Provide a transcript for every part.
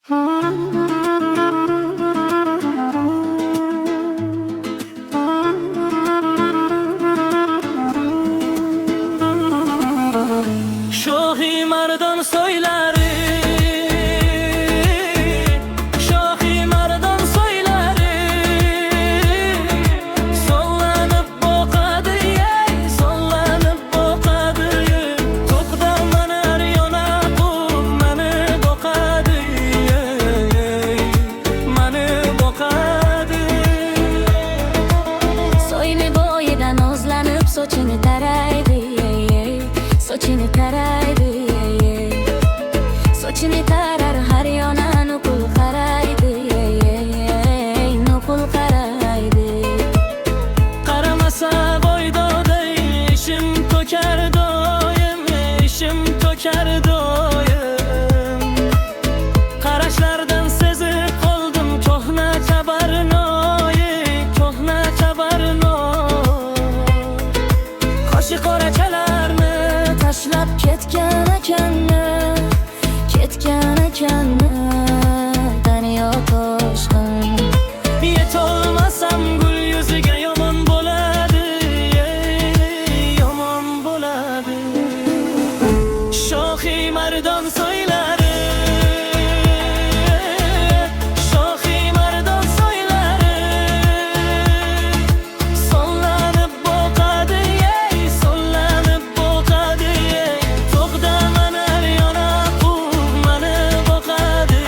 Shohi mardon so'ylari, shohi mardon so'ylari sollanib boqadi, sollanib boqadi. To'qda mana yona qub mani boqadi, mani boqadi. So'yli bo'yidan o'zlanib sochini taraydi, sochini taraydi, sochini tarar har yona nuqul qaraydi, nuqul qaraydi. Qaramasa bo'ydoda ishim to'kar doim, ishim to'kar doim. Qarashlardan sezib qoldim ko'hna chabarnoyi, ko'hna chabarnoy. Qoshi qorachalarni tashlab ketgan ekanni, ketgan ekanni daryo toshqin. Yetolmasam gul yuziga yomon bo'ladi, yomon bo'ladi. Shohi mardon so'ylari, shohi mardon so'ylari sollanib boqadi, sollanib boqadi. To'qda mana yona qub mani boqadi,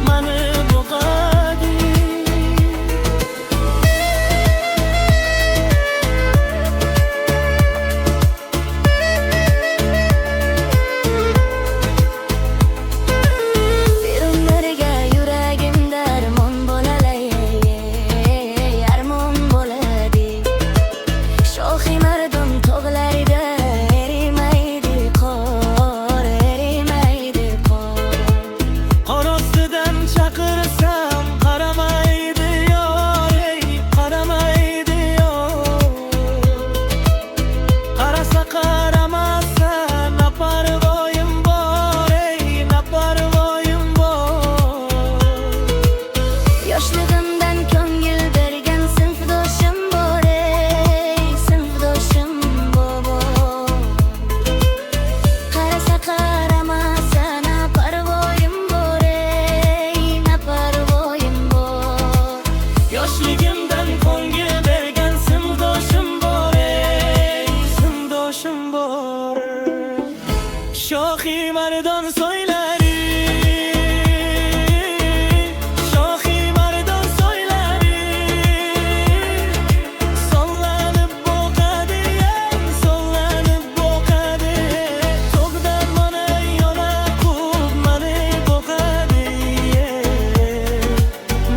mani boqadi. Bir umrga yuragimda armon bo'lalay, armon bo'ladi. Shohi mardon tog'larida erimaydi qor, erimaydi qor. Qor ostidan chaqirsam qaramaydi yor, qaramaydi yor. Qarasa qaramasa na parvoyim bor, na parvoyim bor. Yoshligimdan ko'ngil bergan sinfdoshim bor, sinfdoshim bor. Qarasa qaramasa na parvoyim bor, na parvoyim bor. Yoshligimdan ko'ngil bergan simdoshim bor, simdoshim bor. Shohi mardon so'ylari, shohi mardon so'ylari sollanib boqadi, sollanib boqadi. To'qda mana yona qub mani boqadi,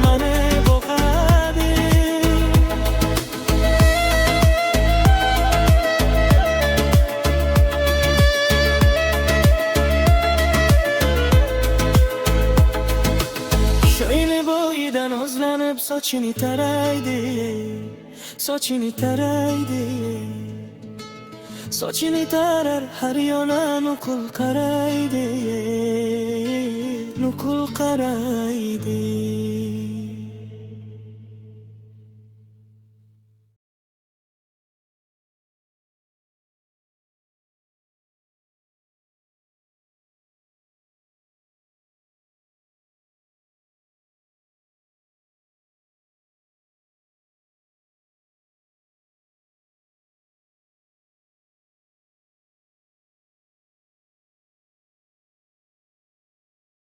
mani boqadi. Sho'yli bo'yidan o'zlanib sochini taraydi, sochini taraydi. Sochini tarar har yona nuqul qaraydi, nuqul qaraydi.